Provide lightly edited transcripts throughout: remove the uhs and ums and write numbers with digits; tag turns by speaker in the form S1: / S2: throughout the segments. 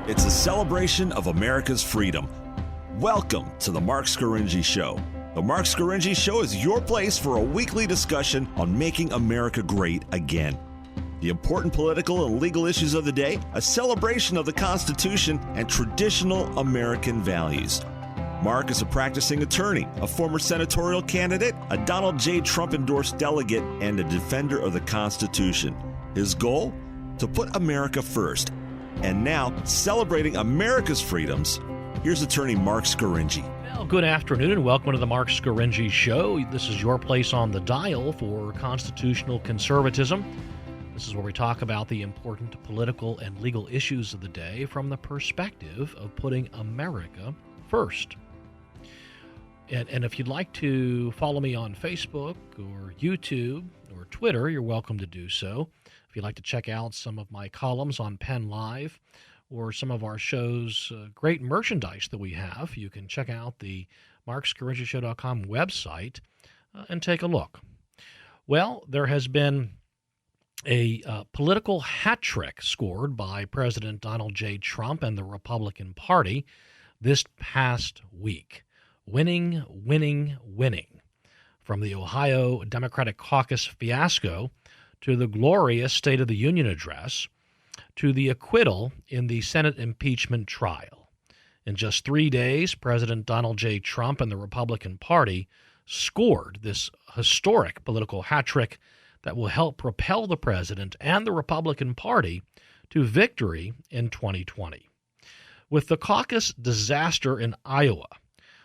S1: It's a celebration of America's freedom. Welcome to the Marc Scaringi Show. The Marc Scaringi Show is your place for a weekly discussion on making America great again. The important political and legal issues of the day, a celebration of the Constitution, and traditional American values. Marc is a practicing attorney, a former senatorial candidate, a Donald J. Trump-endorsed delegate, and a defender of the Constitution. His goal? To put America first. And now, celebrating America's freedoms, here's attorney Marc Scaringi.
S2: Well, good afternoon and welcome to the Marc Scaringi Show. This is your place on the dial for constitutional conservatism. This is where we talk about the important political and legal issues of the day from the perspective of putting America first. And if you'd like to follow me on Facebook or YouTube or Twitter, you're welcome to do so. If you'd like to check out some of my columns on Penn Live or some of our show's great merchandise that we have, you can check out the marcscaringishow.com website and take a look. Well, there has been a political hat trick scored by President Donald J. Trump and the Republican Party this past week. Winning, winning, winning. From the Ohio Democratic Caucus fiasco to the glorious State of the Union address to the acquittal in the Senate impeachment trial. In just 3 days, President Donald J. Trump and the Republican Party scored this historic political hat trick that will help propel the president and the Republican Party to victory in 2020. With the caucus disaster in Iowa,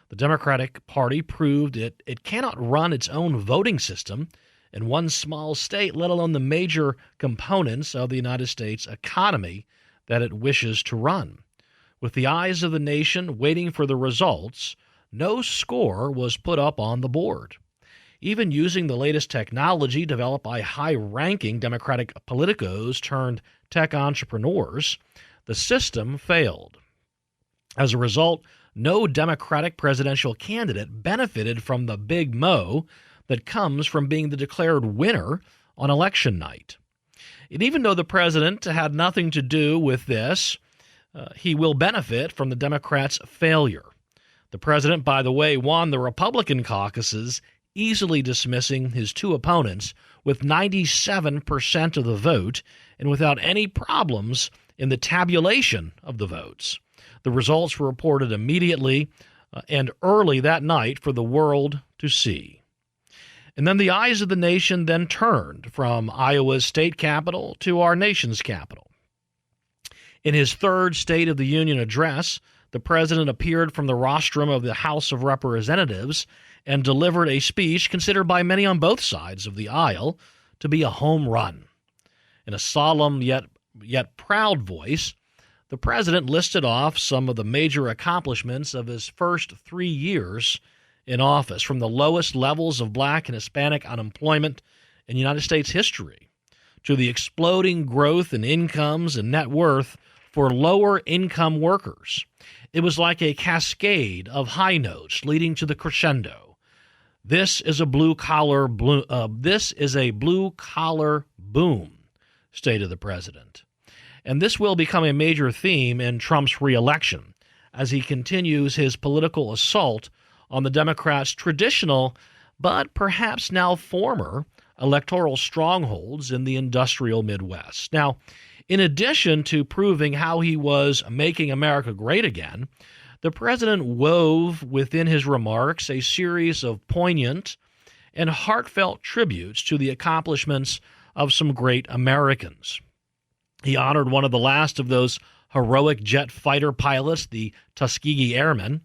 S2: the Democratic Party proved it cannot run its own voting system in one small state, let alone the major components of the United States economy that it wishes to run. With the eyes of the nation waiting for the results, no score was put up on the board. Even using the latest technology developed by high-ranking Democratic politicos turned tech entrepreneurs, the system failed. As a result, no Democratic presidential candidate benefited from the big mo that comes from being the declared winner on election night. And even though the president had nothing to do with this, he will benefit from the Democrats' failure. The president, by the way, won the Republican caucuses, easily dismissing his two opponents with 97% of the vote and without any problems in the tabulation of the votes. The results were reported immediately and early that night for the world to see. And then the eyes of the nation then turned from Iowa's state capital to our nation's capital. In his third State of the Union address, the president appeared from the rostrum of the House of Representatives and delivered a speech considered by many on both sides of the aisle to be a home run. In a solemn yet proud voice, the president listed off some of the major accomplishments of his first 3 years in office, from the lowest levels of black and Hispanic unemployment in United States history to the exploding growth in incomes and net worth for lower-income workers. It was like a cascade of high notes leading to the crescendo. This is a blue-collar boom, stated the president. And this will become a major theme in Trump's reelection as he continues his political assault on the Democrats' traditional, but perhaps now former, electoral strongholds in the industrial Midwest. Now, in addition to proving how he was making America great again, the president wove within his remarks a series of poignant and heartfelt tributes to the accomplishments of some great Americans. He honored one of the last of those heroic jet fighter pilots, the Tuskegee Airmen,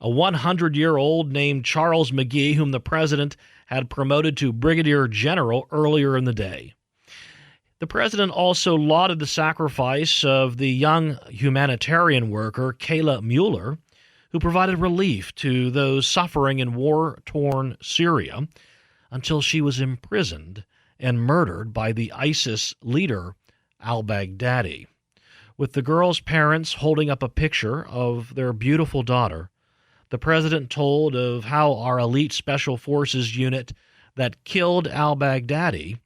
S2: a 100-year-old named Charles McGee, whom the president had promoted to brigadier general earlier in the day. The president also lauded the sacrifice of the young humanitarian worker, Kayla Mueller, who provided relief to those suffering in war-torn Syria until she was imprisoned and murdered by the ISIS leader, al-Baghdadi. With the girl's parents holding up a picture of their beautiful daughter, the president told of how our elite special forces unit that killed al-Baghdadi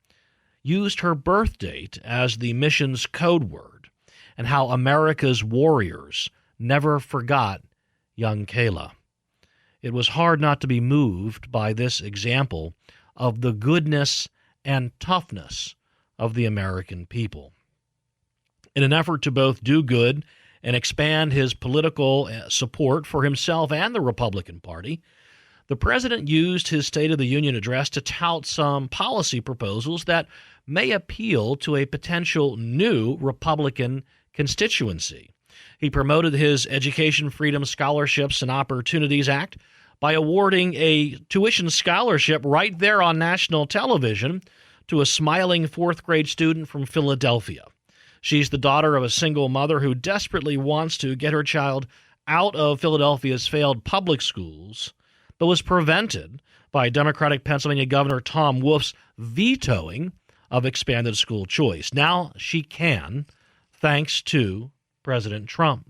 S2: used her birth date as the mission's code word, and how America's warriors never forgot young Kayla. It was hard not to be moved by this example of the goodness and toughness of the American people. In an effort to both do good and expand his political support for himself and the Republican Party, the president used his State of the Union address to tout some policy proposals that may appeal to a potential new Republican constituency. He promoted his Education Freedom Scholarships and Opportunities Act by awarding a tuition scholarship right there on national television to a smiling fourth-grade student from Philadelphia. She's the daughter of a single mother who desperately wants to get her child out of Philadelphia's failed public schools, but was prevented by Democratic Pennsylvania Governor Tom Wolf's vetoing of expanded school choice. Now she can, thanks to President Trump.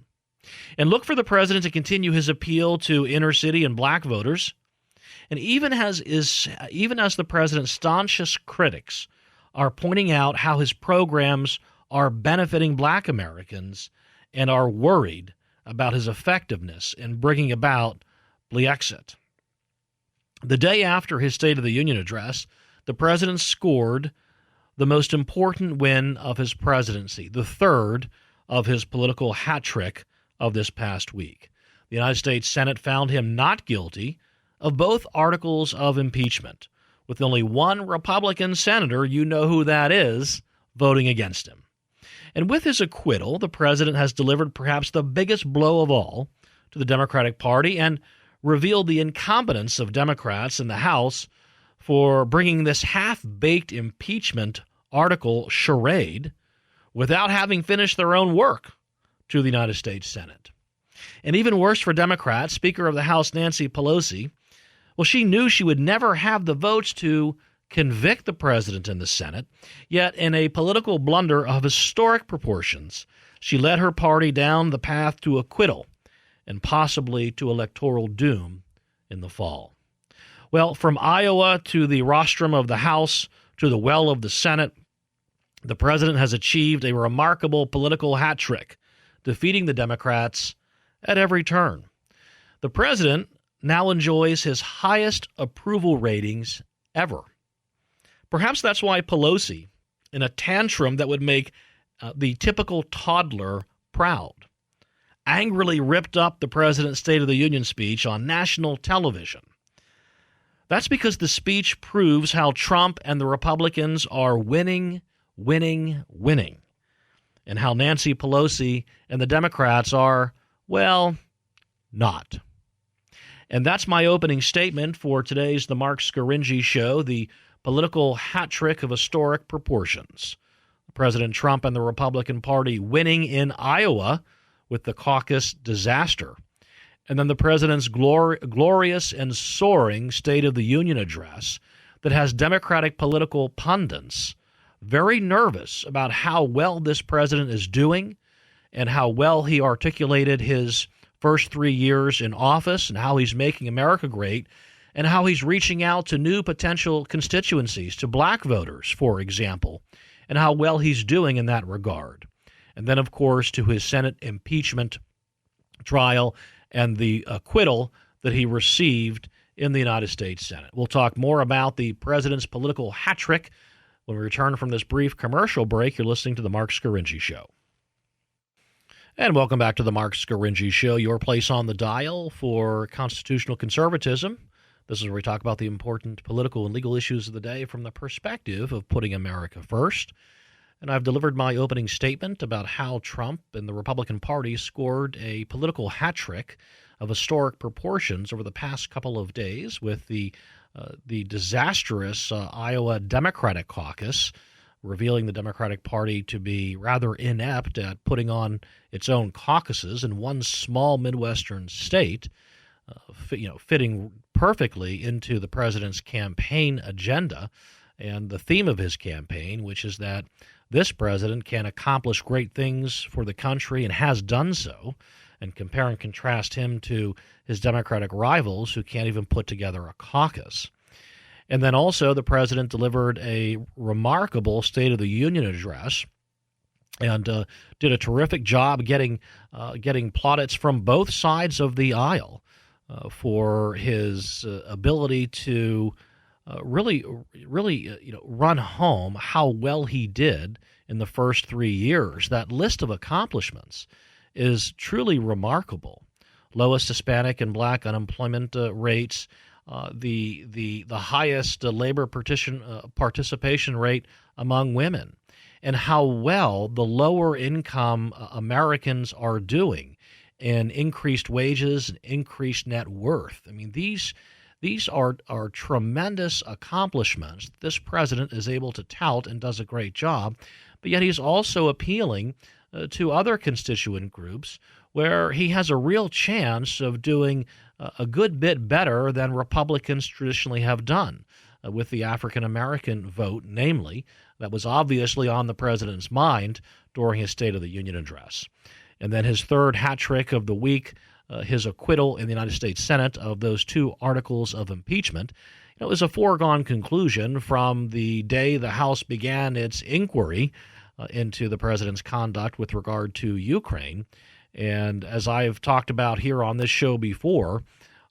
S2: And look for the president to continue his appeal to inner city and black voters. And even as the president's staunchest critics are pointing out how his programs are benefiting black Americans and are worried about his effectiveness in bringing about Brexit. The day after his State of the Union address, the president scored the most important win of his presidency, the third of his political hat trick of this past week. The United States Senate found him not guilty of both articles of impeachment, with only one Republican senator, you know who that is, voting against him. And with his acquittal, the president has delivered perhaps the biggest blow of all to the Democratic Party and revealed the incompetence of Democrats in the House for bringing this half-baked impeachment article charade without having finished their own work to the United States Senate. And even worse for Democrats, Speaker of the House Nancy Pelosi, well, she knew she would never have the votes to convict the president in the Senate, yet in a political blunder of historic proportions, she led her party down the path to acquittal and possibly to electoral doom in the fall. Well, from Iowa to the rostrum of the House to the well of the Senate, the president has achieved a remarkable political hat trick, defeating the Democrats at every turn. The president now enjoys his highest approval ratings ever. Perhaps that's why Pelosi, in a tantrum that would make the typical toddler proud, angrily ripped up the president's State of the Union speech on national television. That's because the speech proves how Trump and the Republicans are winning, and how Nancy Pelosi and the Democrats are, well, not. And that's my opening statement for today's The Marc Scaringi Show, the political hat trick of historic proportions. President Trump and the Republican Party winning in Iowa with the caucus disaster. And then the president's glorious and soaring State of the Union address that has Democratic political pundits very nervous about how well this president is doing and how well he articulated his first 3 years in office and how he's making America great and how he's reaching out to new potential constituencies, to black voters, for example, and how well he's doing in that regard. And then, of course, to his Senate impeachment trial and the acquittal that he received in the United States Senate. We'll talk more about the president's political hat trick when we return from this brief commercial break. You're listening to The Marc Scaringi Show. And welcome back to The Marc Scaringi Show, your place on the dial for constitutional conservatism. This is where we talk about the important political and legal issues of the day from the perspective of putting America first. And I've delivered my opening statement about how Trump and the Republican Party scored a political hat trick of historic proportions over the past couple of days with the disastrous Iowa Democratic caucus, revealing the Democratic Party to be rather inept at putting on its own caucuses in one small Midwestern state, fitting perfectly into the president's campaign agenda and the theme of his campaign, which is that this president can accomplish great things for the country and has done so, and compare and contrast him to his Democratic rivals who can't even put together a caucus. And then also the president delivered a remarkable State of the Union address and did a terrific job getting plaudits from both sides of the aisle for his ability to really run home how well he did in the first 3 years. That list of accomplishments is truly remarkable. Lowest Hispanic and Black unemployment rates, the highest labor participation rate among women, and how well the lower income Americans are doing in increased wages and increased net worth. I mean, these are tremendous accomplishments this president is able to tout and does a great job, but yet he's also appealing to other constituent groups where he has a real chance of doing a good bit better than Republicans traditionally have done with the African American vote, namely, that was obviously on the president's mind during his State of the Union address. And then his third hat trick of the week, his acquittal in the United States Senate of those 2 articles of impeachment. It was a foregone conclusion from the day the House began its inquiry into the president's conduct with regard to Ukraine. And as I've talked about here on this show before,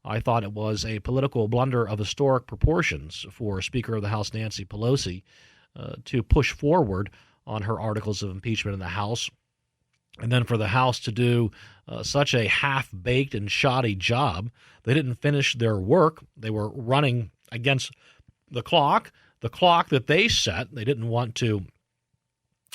S2: I thought it was a political blunder of historic proportions for Speaker of the House Nancy Pelosi to push forward on her articles of impeachment in the House, and then for the House to do such a half-baked and shoddy job. They didn't finish their work. They were running against the clock that they set. They didn't want to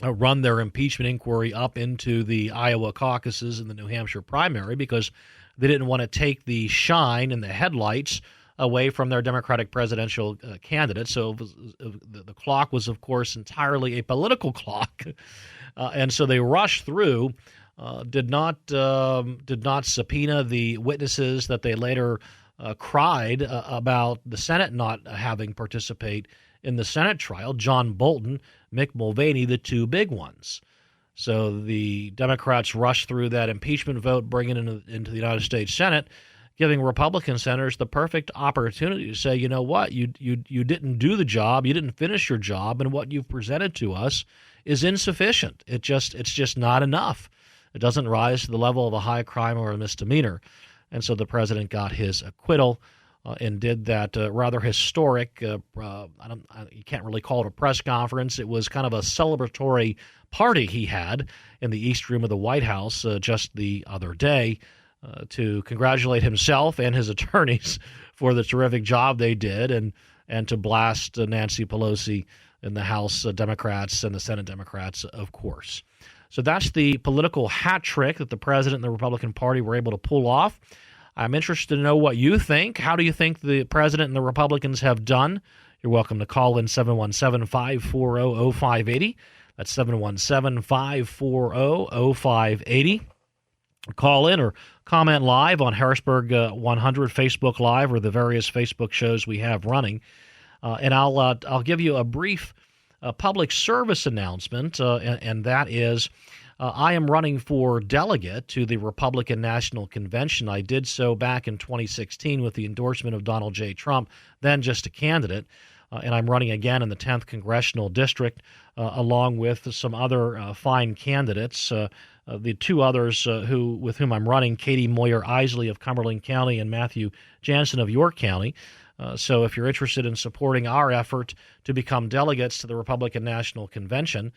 S2: run their impeachment inquiry up into the Iowa caucuses and the New Hampshire primary because they didn't want to take the shine and the headlights away from their Democratic presidential candidate. So the clock was, of course, entirely a political clock. And so they rushed through, did not subpoena the witnesses that they later cried about the Senate not having participate in the Senate trial, John Bolton, Mick Mulvaney, the 2 big ones. So the Democrats rushed through that impeachment vote, bringing it into the United States Senate, giving Republican senators the perfect opportunity to say, you know what, you didn't do the job, you didn't finish your job, and what you've presented to us is insufficient. It's just not enough. It doesn't rise to the level of a high crime or a misdemeanor. And so the president got his acquittal and did that rather historic, you can't really call it a press conference. It was kind of a celebratory party he had in the East Room of the White House just the other day to congratulate himself and his attorneys for the terrific job they did and to blast Nancy Pelosi and the House Democrats and the Senate Democrats, of course. So that's the political hat trick that the president and the Republican Party were able to pull off. I'm interested to know what you think. How do you think the president and the Republicans have done? You're welcome to call in 717-540-0580. That's 717-540-0580. Call in or comment live on Harrisburg 100 Facebook Live or the various Facebook shows we have running. And I'll give you a brief public service announcement, and that is I am running for delegate to the Republican National Convention. I did so back in 2016 with the endorsement of Donald J. Trump, then just a candidate. And I'm running again in the 10th Congressional District, along with some other fine candidates. The 2 others with whom I'm running, Katie Moyer-Isley of Cumberland County and Matthew Jansen of York County. So if you're interested in supporting our effort to become delegates to the Republican National Convention,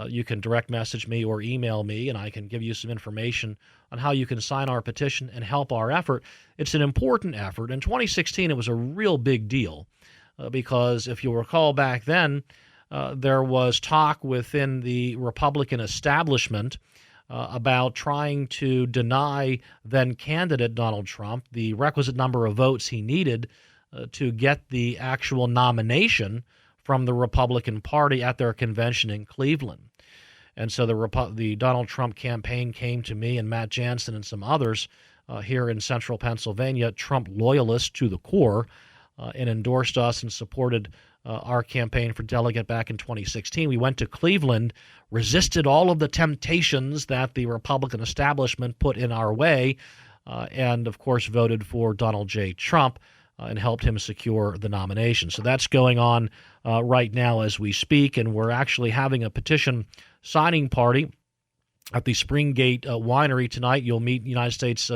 S2: you can direct message me or email me, and I can give you some information on how you can sign our petition and help our effort. It's an important effort. In 2016, it was a real big deal because if you'll recall back then, there was talk within the Republican establishment about trying to deny then-candidate Donald Trump the requisite number of votes he needed to get the actual nomination from the Republican Party at their convention in Cleveland. And so the Donald Trump campaign came to me and Matt Jansen and some others here in central Pennsylvania, Trump loyalists to the core, and endorsed us and supported our campaign for delegate back in 2016. We went to Cleveland, resisted all of the temptations that the Republican establishment put in our way, and, of course, voted for Donald J. Trump and helped him secure the nomination. So that's going on right now as we speak, and we're actually having a petition signing party at the Springgate Winery tonight. You'll meet United States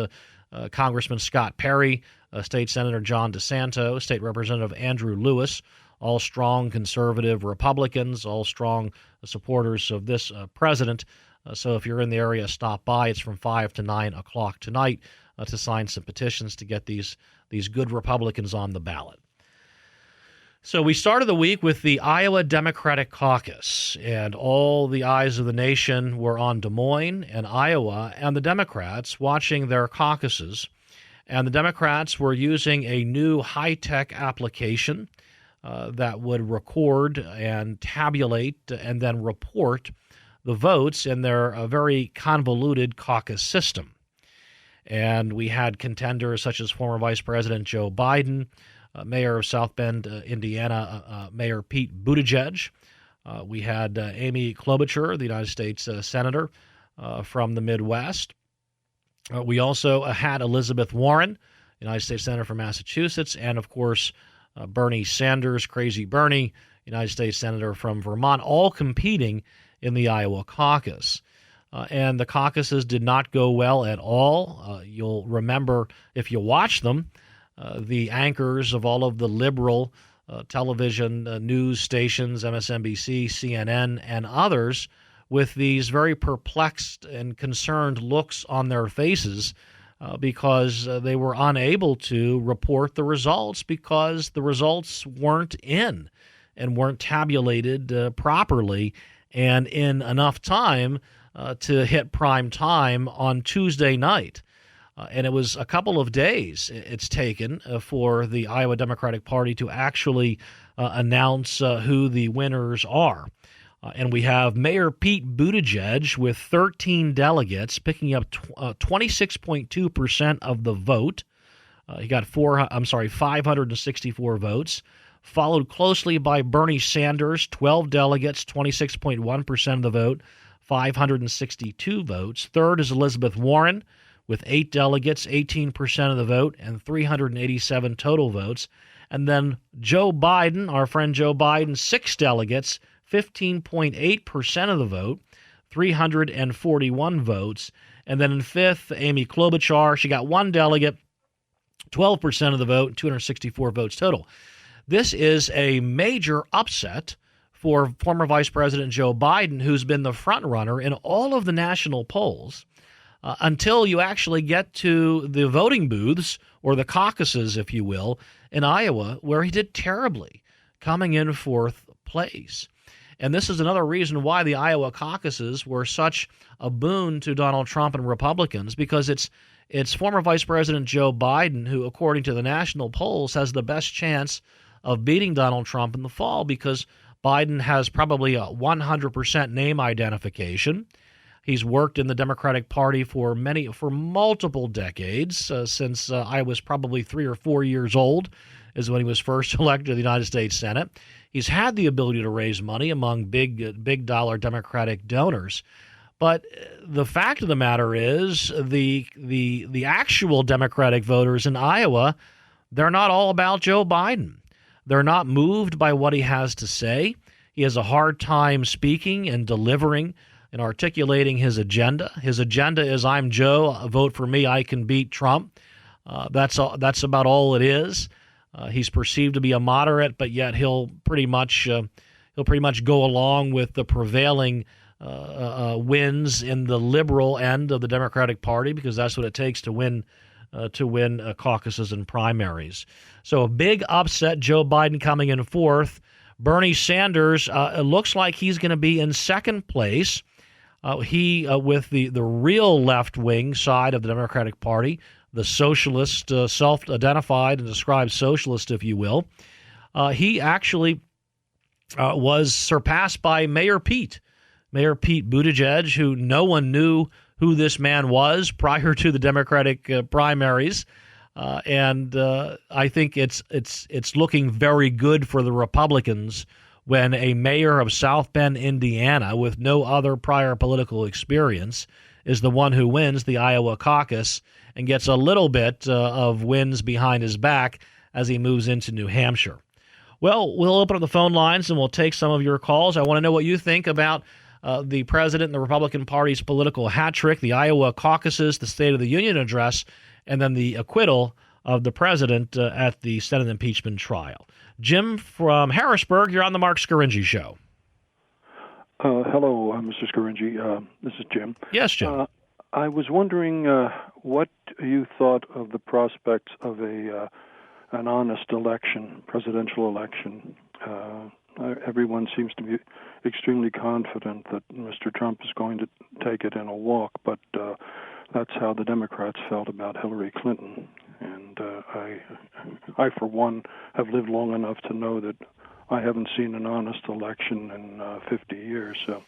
S2: Congressman Scott Perry, State Senator John DeSanto, State Representative Andrew Lewis, all strong conservative Republicans, all strong supporters of this president. So if you're in the area, stop by. It's from 5 to 9 o'clock tonight to sign some petitions to get these good Republicans on the ballot. So we started the week with the Iowa Democratic Caucus, and all the eyes of the nation were on Des Moines and Iowa and the Democrats watching their caucuses. And the Democrats were using a new high-tech application that would record and tabulate and then report the votes in their very convoluted caucus system. And we had contenders such as former Vice President Joe Biden, Mayor of South Bend, Indiana, Mayor Pete Buttigieg. We had Amy Klobuchar, the United States Senator from the Midwest. We also had Elizabeth Warren, United States Senator from Massachusetts, and, of course, Bernie Sanders, Crazy Bernie, United States Senator from Vermont, all competing in the Iowa caucus. And the caucuses did not go well at all. You'll remember, if you watch them, the anchors of all of the liberal television news stations, MSNBC, CNN, and others, with these very perplexed and concerned looks on their faces because they were unable to report the results because the results weren't in and weren't tabulated properly and in enough time to hit prime time on Tuesday night. And it was a couple of days it's taken for the Iowa Democratic Party to actually announce who the winners are. And we have Mayor Pete Buttigieg with 13 delegates picking up 26.2% of the vote. He got 564 votes, followed closely by Bernie Sanders, 12 delegates, 26.1% of the vote, 562 votes. Third is Elizabeth Warren, with 8 delegates, 18% of the vote, and 387 total votes. And then Joe Biden, our friend Joe Biden, 6 delegates, 15.8% of the vote, 341 votes. And then in fifth, Amy Klobuchar, she got 1 delegate, 12% of the vote, 264 votes total. This is a major upset for former Vice President Joe Biden, who's been the front runner in all of the national polls. Until you actually get to the voting booths, or the caucuses, if you will, in Iowa, where he did terribly, coming in fourth place. And this is another reason why the Iowa caucuses were such a boon to Donald Trump and Republicans, because it's former Vice President Joe Biden who, according to the national polls, has the best chance of beating Donald Trump in the fall, because Biden has probably a 100% name identification. He's worked in the Democratic Party for multiple decades, since I was probably 3 or 4 years old is when he was first elected to the United States Senate. He's had the ability to raise money among big dollar Democratic donors. But the fact of the matter is the actual Democratic voters in Iowa, they're not all about Joe Biden. They're not moved by what he has to say. He has a hard time speaking and delivering and articulating his agenda. His agenda is, I'm Joe, vote for me, I can beat Trump. That's about all it is. He's perceived to be a moderate, but yet he'll pretty much go along with the prevailing wins in the liberal end of the Democratic Party, because that's what it takes to win caucuses and primaries. So a big upset, Joe Biden coming in fourth. Bernie Sanders, it looks like he's going to be in second place. He, with the real left-wing side of the Democratic Party, the socialist, self-identified and described socialist, if you will, he actually was surpassed by Mayor Pete Buttigieg, who no one knew who this man was prior to the Democratic primaries. And I think it's looking very good for the Republicans when a mayor of South Bend, Indiana, with no other prior political experience, is the one who wins the Iowa caucus and gets a little bit of wins behind his back as he moves into New Hampshire. Well, we'll open up the phone lines and we'll take some of your calls. I want to know what you think about the president and the Republican Party's political hat trick, the Iowa caucuses, the State of the Union address, and then the acquittal of the president at the Senate impeachment trial. Jim from Harrisburg, you're on the Marc Scaringi Show.
S3: Hello, Mr. Scaringi. This is Jim.
S2: Yes, Jim.
S3: I was wondering what you thought of the prospects of an honest election, presidential election. Everyone seems to be extremely confident that Mr. Trump is going to take it in a walk, but that's how the Democrats felt about Hillary Clinton. And I, for one, have lived long enough to know that I haven't seen an honest election in 50 years. So.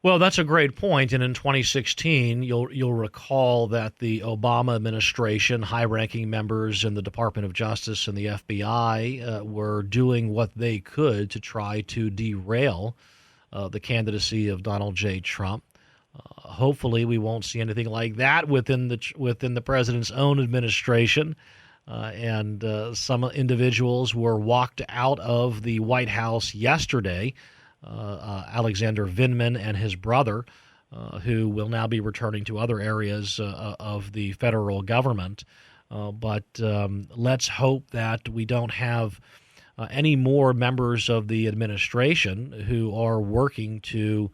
S2: Well, that's a great point. And in 2016, you'll recall that the Obama administration, high-ranking members in the Department of Justice and the FBI were doing what they could to try to derail the candidacy of Donald J. Trump. Hopefully, we won't see anything like that within the president's own administration. And some individuals were walked out of the White House yesterday. Alexander Vindman and his brother, who will now be returning to other areas of the federal government. But let's hope that we don't have any more members of the administration who are working to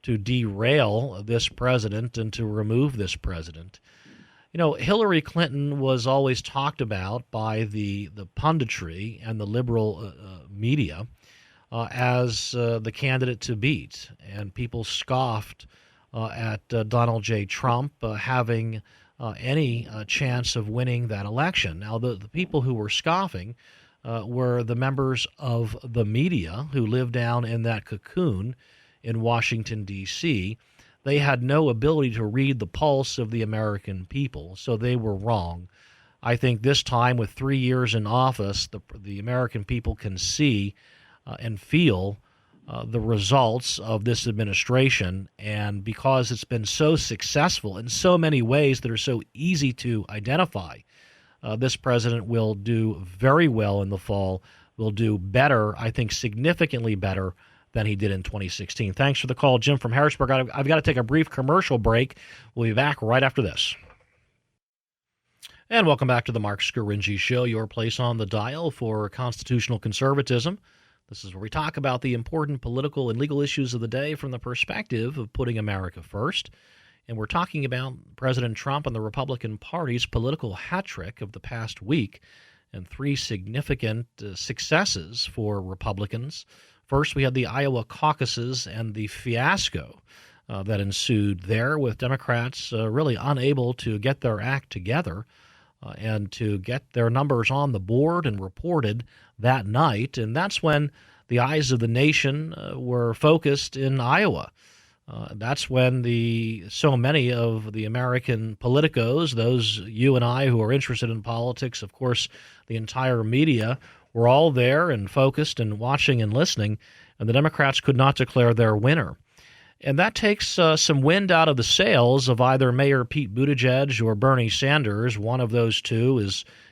S2: derail this president and to remove this president. You know, Hillary Clinton was always talked about by the punditry and the liberal media as the candidate to beat, and people scoffed at Donald J. Trump having any chance of winning that election. Now, the people who were scoffing were the members of the media who live down in that cocoon in Washington, D.C. They had no ability to read the pulse of the American people, so they were wrong. I think this time, with 3 years in office, the American people can see and feel the results of this administration, and because it's been so successful in so many ways that are so easy to identify, this president will do very well in the fall, will do better, I think significantly better than he did in 2016. Thanks for the call, Jim from Harrisburg. I've got to take a brief commercial break. We'll be back right after this. And welcome back to the Marc Scaringi Show, your place on the dial for constitutional conservatism. This is where we talk about the important political and legal issues of the day from the perspective of putting America first. And we're talking about President Trump and the Republican Party's political hat trick of the past week and three significant successes for Republicans. First, we had the Iowa caucuses and the fiasco that ensued there, with Democrats really unable to get their act together and to get their numbers on the board and reported that night. And that's when the eyes of the nation were focused in Iowa. That's when so many of the American politicos, those you and I who are interested in politics, of course, the entire media, were all there and focused and watching and listening, and the Democrats could not declare their winner. And that takes some wind out of the sails of either Mayor Pete Buttigieg or Bernie Sanders. One of those two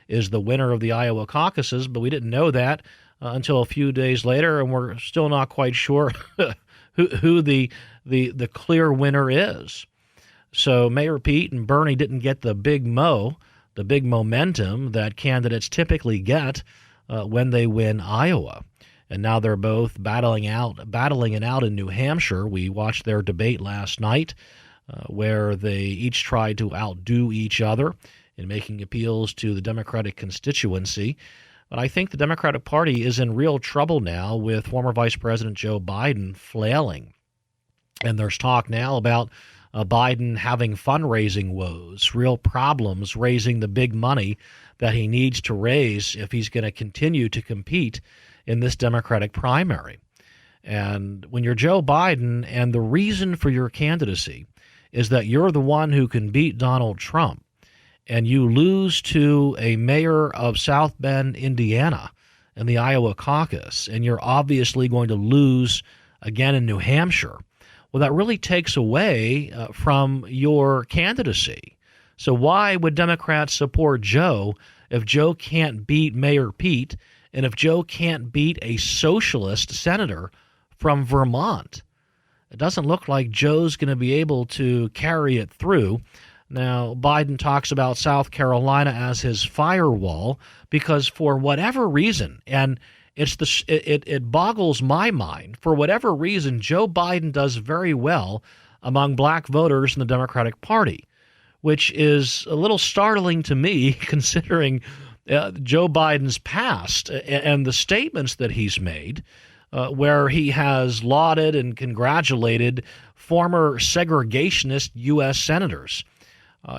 S2: is the winner of the Iowa caucuses, but we didn't know that until a few days later, and we're still not quite sure who the clear winner is. So Mayor Pete and Bernie didn't get the big momentum that candidates typically get when they win Iowa. And now they're both battling it out in New Hampshire. We watched their debate last night where they each tried to outdo each other in making appeals to the Democratic constituency. But I think the Democratic Party is in real trouble now with former Vice President Joe Biden flailing. And there's talk now about Biden having fundraising woes, real problems raising the big money that he needs to raise if he's going to continue to compete in this Democratic primary. And when you're Joe Biden and the reason for your candidacy is that you're the one who can beat Donald Trump, and you lose to a mayor of South Bend, Indiana in the Iowa caucus, and you're obviously going to lose again in New Hampshire, well, that really takes away from your candidacy. So why would Democrats support Joe if Joe can't beat Mayor Pete and if Joe can't beat a socialist senator from Vermont? it doesn't look like Joe's going to be able to carry it through. Now, Biden talks about South Carolina as his firewall because for whatever reason, and it boggles my mind, for whatever reason, Joe Biden does very well among black voters in the Democratic Party, which is a little startling to me considering Joe Biden's past and the statements that he's made, where he has lauded and congratulated former segregationist U.S. senators.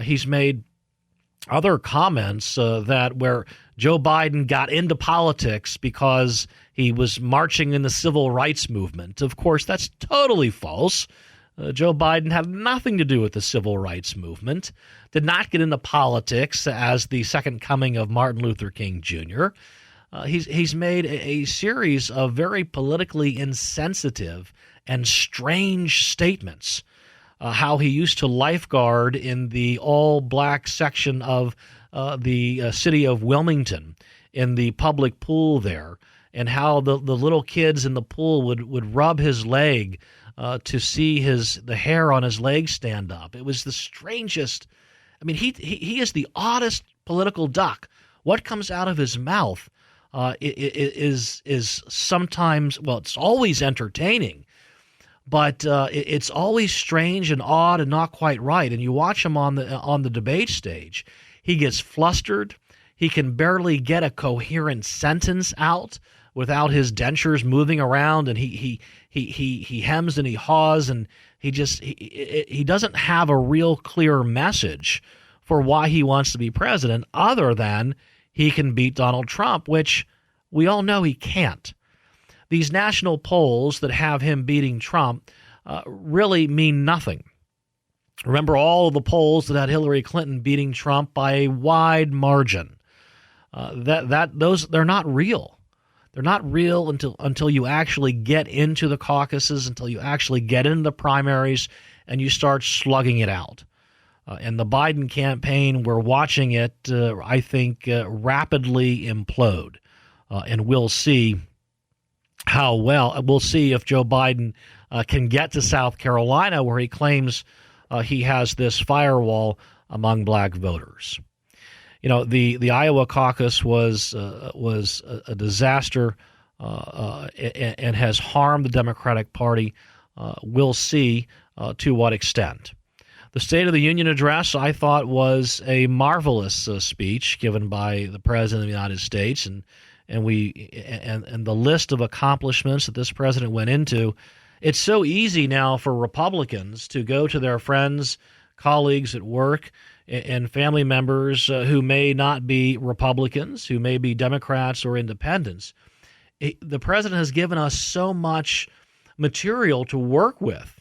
S2: He's made other comments that where Joe Biden got into politics because he was marching in the civil rights movement. Of course, that's totally false. Joe Biden had nothing to do with the civil rights movement, did not get into politics as the second coming of Martin Luther King Jr. He's made a series of very politically insensitive and strange statements. How he used to lifeguard in the all-black section of the city of Wilmington in the public pool there, and how the little kids in the pool would rub his leg to see the hair on his leg stand up. It was the strangest. I mean, he is the oddest political duck. What comes out of his mouth is sometimes, well, it's always entertaining, but it's always strange and odd and not quite right. And you watch him on the debate stage, he gets flustered. He can barely get a coherent sentence out without his dentures moving around, and he hems and he haws, and he doesn't have a real clear message for why he wants to be president, other than he can beat Donald Trump, which we all know he can't. These national polls that have him beating Trump really mean nothing. Remember all of the polls that had Hillary Clinton beating Trump by a wide margin. Those they're not real. They're not real until you actually get into the caucuses, until you actually get into the primaries, and you start slugging it out. And the Biden campaign, we're watching it, I think, rapidly implode. And we'll see how well. We'll see if Joe Biden can get to South Carolina, where he claims he has this firewall among black voters. You know, the Iowa caucus was a disaster and has harmed the Democratic Party. We'll see to what extent. The State of the Union address, I thought, was a marvelous speech given by the President of the United States, and the list of accomplishments that this president went into. It's so easy now for Republicans to go to their friends, colleagues at work, and family members who may not be Republicans, who may be Democrats or independents. The president has given us so much material to work with.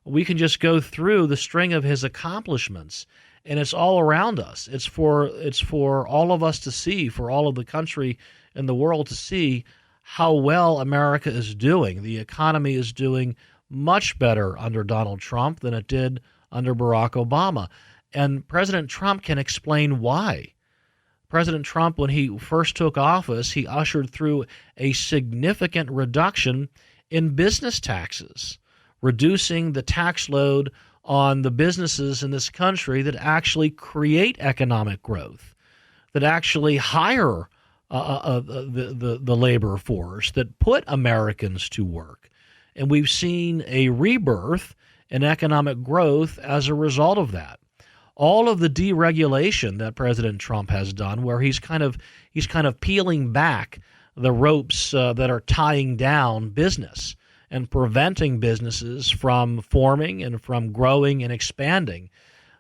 S2: We can just go through the string of his accomplishments, and it's all around us. It's for all of us to see, for all of the country and the world to see how well America is doing. The economy is doing much better under Donald Trump than it did under Barack Obama. And President Trump can explain why. President Trump, when he first took office, he ushered through a significant reduction in business taxes, reducing the tax load on the businesses in this country that actually create economic growth, that actually hire the labor force, that put Americans to work. And we've seen a rebirth in economic growth as a result of that. All of the deregulation that President Trump has done, where he's kind of peeling back the ropes that are tying down business and preventing businesses from forming and from growing and expanding.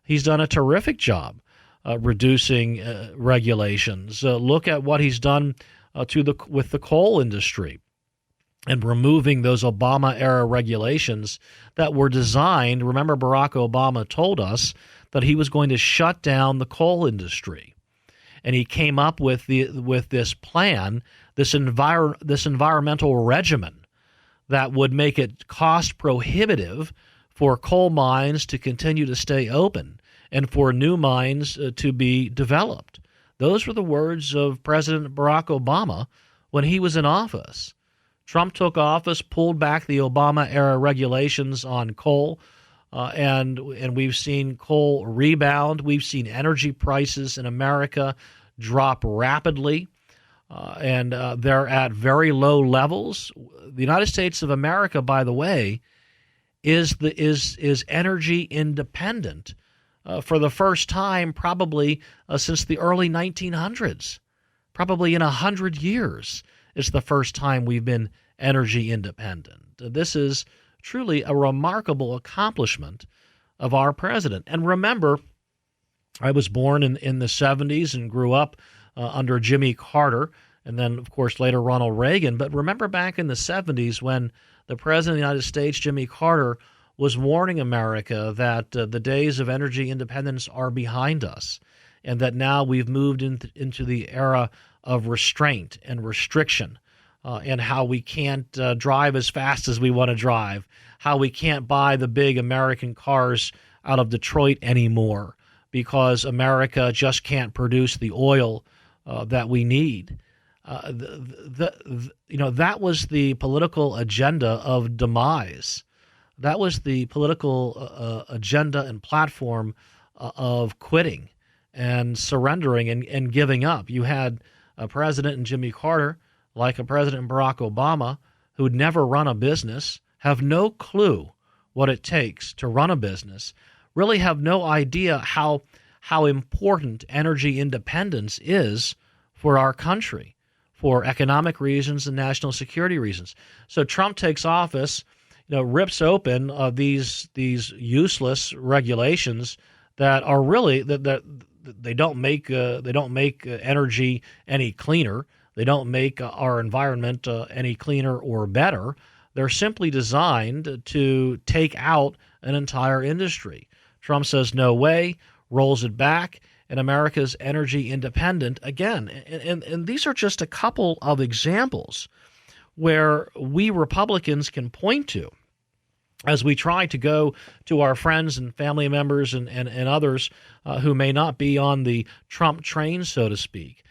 S2: He's done a terrific job reducing regulations. Look at what he's done with the coal industry and removing those Obama-era regulations that were designed. Remember, Barack Obama told us that he was going to shut down the coal industry. And he came up with this plan, this environmental regimen that would make it cost prohibitive for coal mines to continue to stay open and for new mines to be developed. Those were the words of President Barack Obama when he was in office. Trump took office, pulled back the Obama-era regulations on coal, and we've seen coal rebound. We've seen energy prices in America drop rapidly, and they're at very low levels. The United States of America, by the way, is energy independent for the first time probably since the early 1900s. Probably in 100 years, it's the first time we've been energy independent. This is truly a remarkable accomplishment of our president. And remember, I was born in the 70s and grew up under Jimmy Carter and then, of course, later Ronald Reagan. But remember back in the 70s when the president of the United States, Jimmy Carter, was warning America that the days of energy independence are behind us and that now we've moved into the era of restraint and restriction, and how we can't drive as fast as we want to drive, how we can't buy the big American cars out of Detroit anymore because America just can't produce the oil that we need. That was the political agenda of demise. That was the political agenda and platform of quitting and surrendering and giving up. You had a president in Jimmy Carter, like a president in Barack Obama, who would never run a business, have no clue what it takes to run a business, really have no idea how important energy independence is for our country, for economic reasons and national security reasons. So Trump takes office, rips open these useless regulations that are really that they don't make energy any cleaner. They don't make our environment any cleaner or better. They're simply designed to take out an entire industry. Trump says no way, rolls it back, and America's energy independent again. And these are just a couple of examples where we Republicans can point to as we try to go to our friends and family members and others who may not be on the Trump train, so to speak.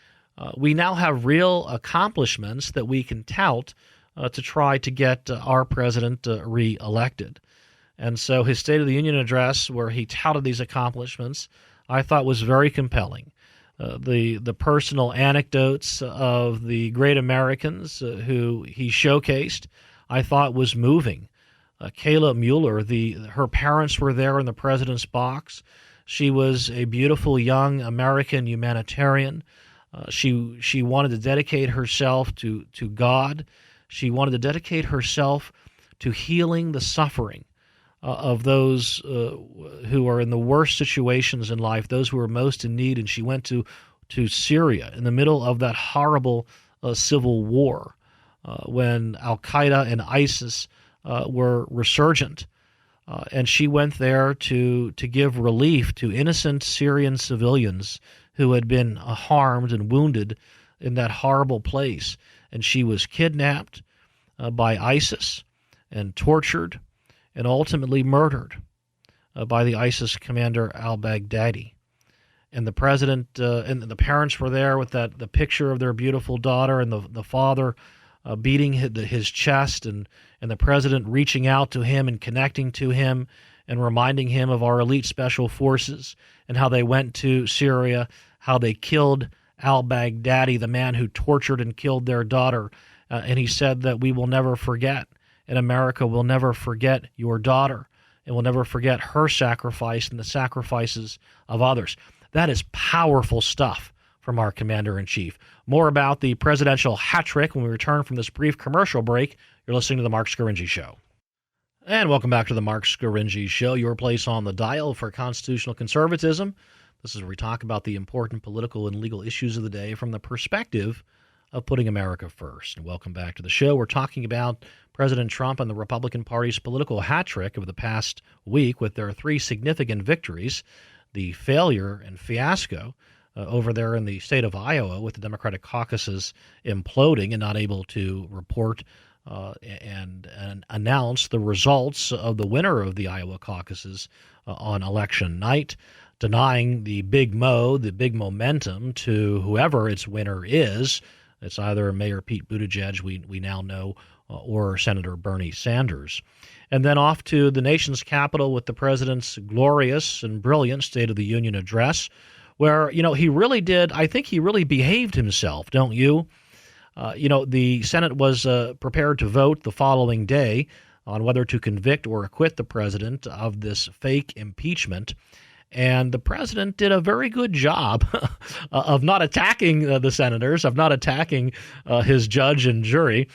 S2: We now have real accomplishments that we can tout to try to get our president reelected. And so his State of the Union address, where he touted these accomplishments, I thought was very compelling. The personal anecdotes of the great Americans who he showcased, I thought was moving. Kayla Mueller, her parents were there in the president's box. She was a beautiful young American humanitarian. She wanted to dedicate herself to God. She wanted to dedicate herself to healing the suffering of those who are in the worst situations in life, those who are most in need. And she went to Syria in the middle of that horrible civil war when Al-Qaeda and ISIS were resurgent. And she went there to give relief to innocent Syrian civilians who had been harmed and wounded in that horrible place. And she was kidnapped by ISIS and tortured and ultimately murdered by the ISIS commander al-Baghdadi. And the president and the parents were there with the picture of their beautiful daughter, and the father beating his chest, and the president reaching out to him and connecting to him and reminding him of our elite special forces and how they went to Syria, how they killed al-Baghdadi, the man who tortured and killed their daughter. And he said that we will never forget, and America will never forget your daughter, and will never forget her sacrifice and the sacrifices of others. That is powerful stuff from our Commander-in-Chief. More about the presidential hat trick when we return from this brief commercial break. You're listening to The Marc Scaringi Show. And welcome back to The Marc Scaringi Show, your place on the dial for constitutional conservatism. This is where we talk about the important political and legal issues of the day from the perspective of putting America first. And welcome back to the show. We're talking about President Trump and the Republican Party's political hat trick of the past week with their three significant victories, the failure and fiasco over there in the state of Iowa with the Democratic caucuses imploding and not able to report and announce the results of the winner of the Iowa caucuses on election night, denying the big momentum to whoever its winner is. It's either Mayor Pete Buttigieg, we now know, or Senator Bernie Sanders. And then off to the nation's capital with the president's glorious and brilliant State of the Union address, where, he really did, I think he really behaved himself, don't you? The Senate was prepared to vote the following day on whether to convict or acquit the president of this fake impeachment. And the president did a very good job of not attacking the senators, of not attacking his judge and jury.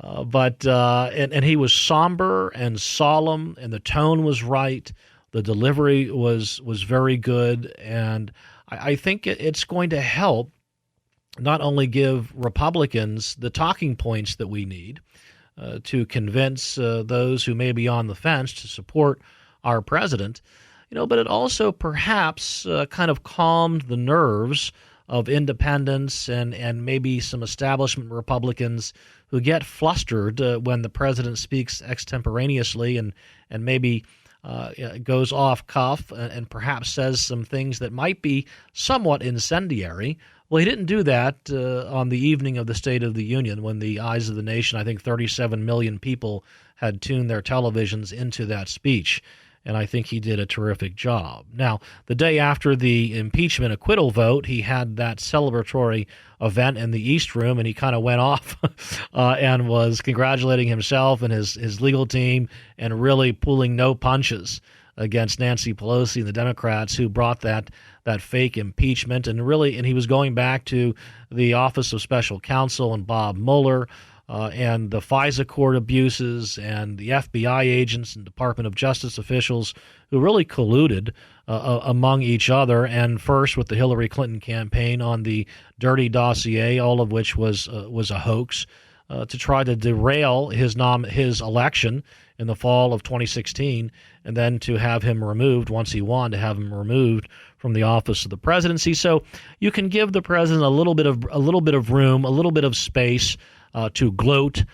S2: But he was somber and solemn, and the tone was right. The delivery was very good. And I think it's going to help not only give Republicans the talking points that we need to convince those who may be on the fence to support our president, but it also perhaps kind of calmed the nerves of independents and maybe some establishment Republicans who get flustered when the president speaks extemporaneously and maybe goes off cuff and perhaps says some things that might be somewhat incendiary. Well, he didn't do that on the evening of the State of the Union when the eyes of the nation, I think 37 million people had tuned their televisions into that speech. And I think he did a terrific job. Now, the day after the impeachment acquittal vote, he had that celebratory event in the East Room, and he kind of went off and was congratulating himself and his legal team and really pulling no punches against Nancy Pelosi and the Democrats who brought that fake impeachment. And he was going back to the Office of Special Counsel and Bob Mueller, and the FISA court abuses and the FBI agents and Department of Justice officials who really colluded among each other, and first with the Hillary Clinton campaign on the dirty dossier, all of which was a hoax, to try to derail his election in the fall of 2016, and then to have him removed once he won, to have him removed from the office of the presidency. So you can give the president a little bit of room, a little bit of space to gloat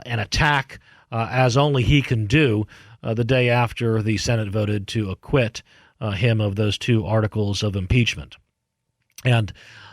S2: and attack as only he can do the day after the Senate voted to acquit him of those two articles of impeachment. And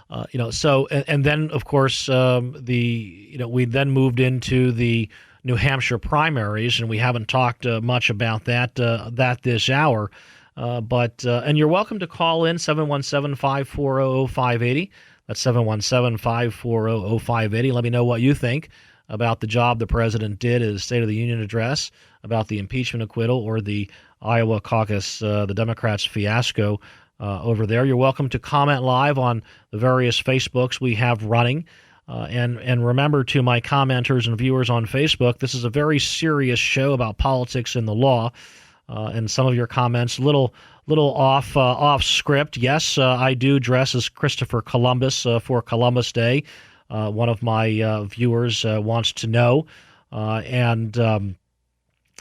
S2: and then of course we then moved into the New Hampshire primaries, and we haven't talked much about that this hour. But you're welcome to call in 717-540-0580. That's 717-540-0580. Let me know what you think about the job the president did at his State of the Union address, about the impeachment acquittal or the Iowa caucus, the Democrats' fiasco over there. You're welcome to comment live on the various Facebooks we have running. And remember, to my commenters and viewers on Facebook, this is a very serious show about politics and the law. And some of your comments, little off script. Yes, I do dress as Christopher Columbus for Columbus Day. One of my viewers wants to know, and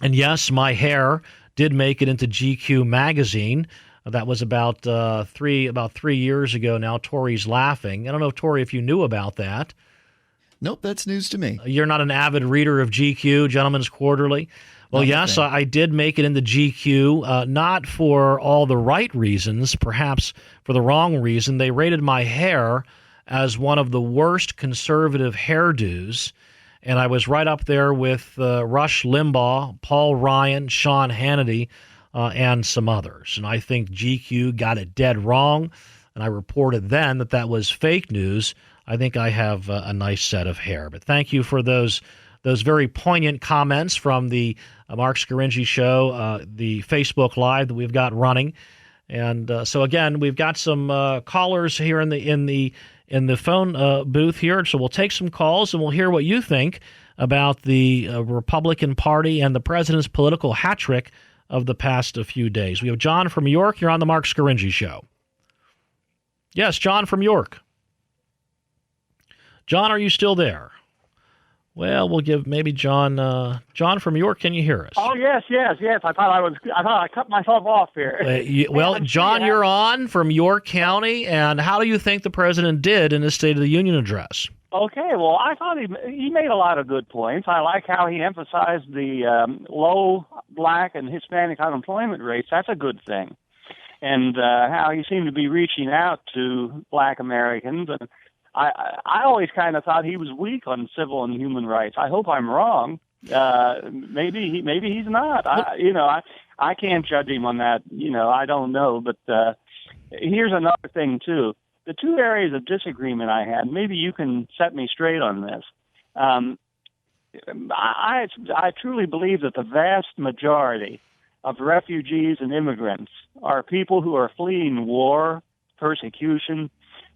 S2: yes, my hair did make it into GQ magazine. That was about 3 years ago now. Tori's laughing. I don't know, Tori, if you knew about that.
S4: Nope, that's news to me.
S2: You're not an avid reader of GQ, Gentleman's Quarterly. Well, yes, I did make it into GQ, not for all the right reasons, perhaps for the wrong reason. They rated my hair as one of the worst conservative hairdos, and I was right up there with Rush Limbaugh, Paul Ryan, Sean Hannity, and some others. And I think GQ got it dead wrong, and I reported then that was fake news. I think I have a nice set of hair. But thank you for those very poignant comments from the Marc Scaringi Show, the Facebook Live that we've got running. And so again, we've got some callers here in the phone booth here. So we'll take some calls and we'll hear what you think about the Republican Party and the president's political hat trick of the past few days. We have John from York. You're on the Marc Scaringi Show. Yes, John from York. John, are you still there? Well, we'll give maybe John. John from York, can you hear us?
S5: Oh yes. I thought I cut myself off here.
S2: Well, John, you're on from York County, and how do you think the president did in his State of the Union address?
S5: Okay, well, I thought he made a lot of good points. I like how he emphasized the low Black and Hispanic unemployment rates. That's a good thing, and how he seemed to be reaching out to Black Americans. And I always kind of thought he was weak on civil and human rights. I hope I'm wrong, Maybe he's not. I can't judge him on that. I don't know. But here's another thing too. The two areas of disagreement I had. Maybe you can set me straight on this. I truly believe that the vast majority of refugees and immigrants are people who are fleeing war, persecution,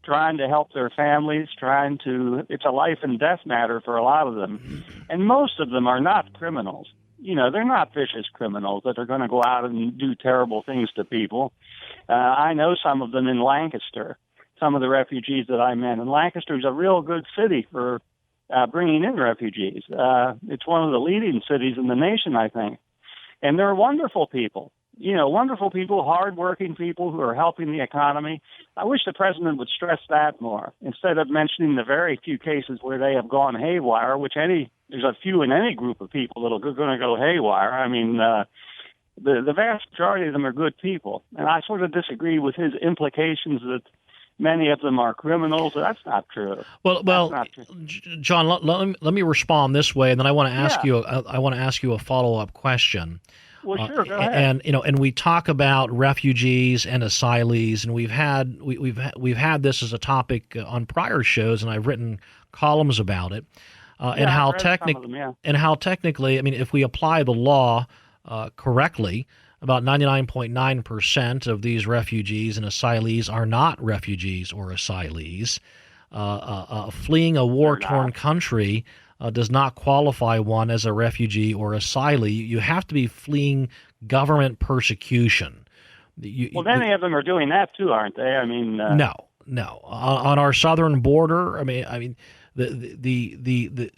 S5: trying to help their families, it's a life and death matter for a lot of them. And most of them are not criminals. They're not vicious criminals that are going to go out and do terrible things to people. I know some of them in Lancaster, some of the refugees that I met. And Lancaster is a real good city for bringing in refugees. It's one of the leading cities in the nation, I think. And they're wonderful people. Wonderful people, hardworking people who are helping the economy. I wish the president would stress that more instead of mentioning the very few cases where they have gone haywire, there's a few in any group of people that are going to go haywire. I mean, the vast majority of them are good people. And I sort of disagree with his implications that many of them are criminals. That's not true. Well, not true.
S2: John, let me respond this way, and then I want to ask you. I want to ask you a follow-up question.
S5: Well, sure, go ahead.
S2: And we talk about refugees and asylees, and we've had this as a topic on prior shows, and I've written columns about it, and how technically, I mean, if we apply the law correctly, about 99.9% of these refugees and asylees are not refugees or asylees. Fleeing a war-torn country does not qualify one as a refugee or asylee. You have to be fleeing government persecution.
S5: Many of them are doing that too, aren't they? I mean,
S2: no. On our southern border, I mean, the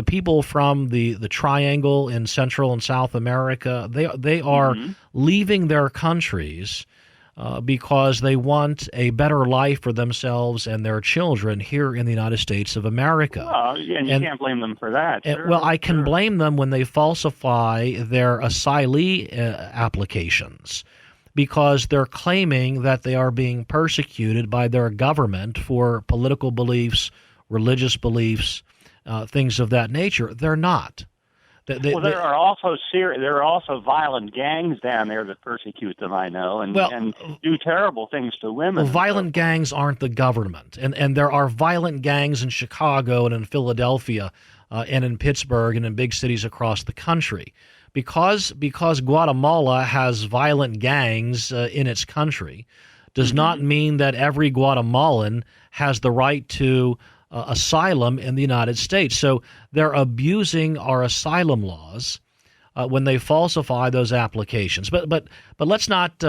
S2: people from the Triangle in Central and South America, they are leaving their countries because they want a better life for themselves and their children here in the United States of America.
S5: Well, and you can't blame them for that.
S2: I can blame them when they falsify their asylee applications, because they're claiming that they are being persecuted by their government for political beliefs, religious beliefs, things of that nature. They're not.
S5: There are also violent gangs down there that persecute them, I know, and do terrible things to women.
S2: Violent gangs aren't the government, and there are violent gangs in Chicago and in Philadelphia and in Pittsburgh and in big cities across the country. Because Guatemala has violent gangs in its country does not mean that every Guatemalan has the right to asylum in the United States. So they're abusing our asylum laws when they falsify those applications. But let's not.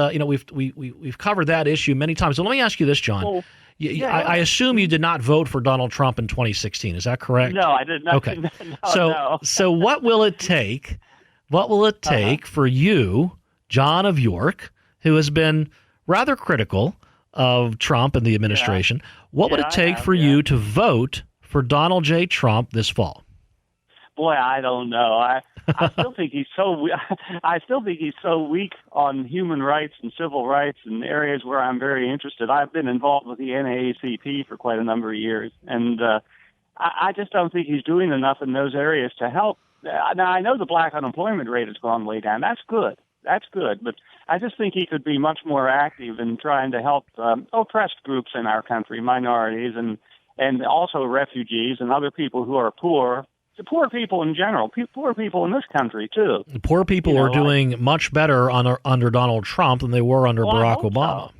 S2: We've covered that issue many times. So let me ask you this, John. I assume you did not vote for Donald Trump in 2016. Is that correct?
S5: No, I did not.
S2: Okay.
S5: No.
S2: So what will it take? What will it take for you, John of York, who has been rather critical of Trump and the administration, what would it take for you to vote for Donald J. Trump this fall?
S5: Boy, I don't know. I still think he's so. I still think he's so weak on human rights and civil rights in areas where I'm very interested. I've been involved with the NAACP for quite a number of years, and I just don't think he's doing enough in those areas to help. Now, I know the black unemployment rate has gone way down. That's good. But I just think he could be much more active in trying to help oppressed groups in our country, minorities, and also refugees and other people who are poor. The poor people in general, poor people in this country, too.
S2: The poor people are doing much better under Donald Trump than they were under Barack Obama.
S5: So.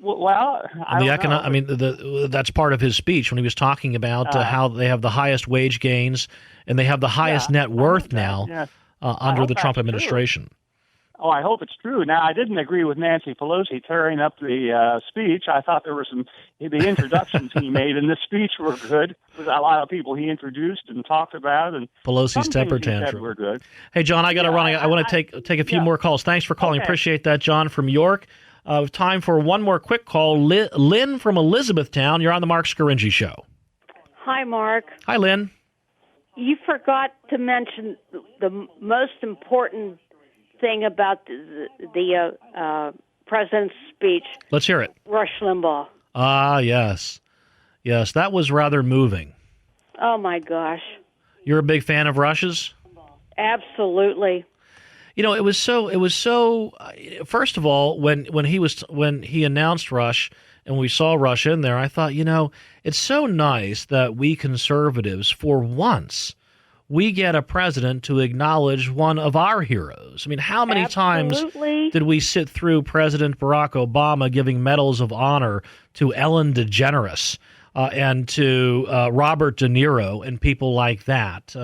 S5: Well, I don't know.
S2: I mean, that's part of his speech when he was talking about how they have the highest wage gains and they have the highest net worth now under the Trump administration.
S5: True. Oh, I hope it's true. Now, I didn't agree with Nancy Pelosi tearing up the speech. I thought there were the introductions he made in this speech were good. There was a lot of people he introduced and talked about, and
S2: Pelosi's temper tantrum were good. Hey, John, I got to run. I want to take a few more calls. Thanks for calling. Okay. Appreciate that, John from York. Time for one more quick call. Lynn from Elizabethtown. You're on the Marc Scaringi Show.
S6: Hi, Mark.
S2: Hi, Lynn.
S6: You forgot to mention the most important thing about the president's speech.
S2: Let's hear it.
S6: Rush Limbaugh.
S2: Ah, yes. Yes, that was rather moving.
S6: Oh, my gosh.
S2: You're a big fan of Rush's?
S6: Absolutely.
S2: You know, it was so. First of all, when he announced Rush and we saw Rush in there, I thought, you know, it's so nice that we conservatives, for once, we get a president to acknowledge one of our heroes. I mean, how many times did we sit through President Barack Obama giving medals of honor to Ellen DeGeneres and to Robert De Niro and people like that?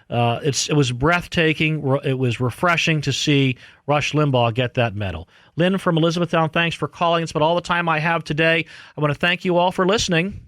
S2: It was breathtaking. It was refreshing to see Rush Limbaugh get that medal. Lynn from Elizabethtown, thanks for calling. It's about all the time I have today. I want to thank you all for listening.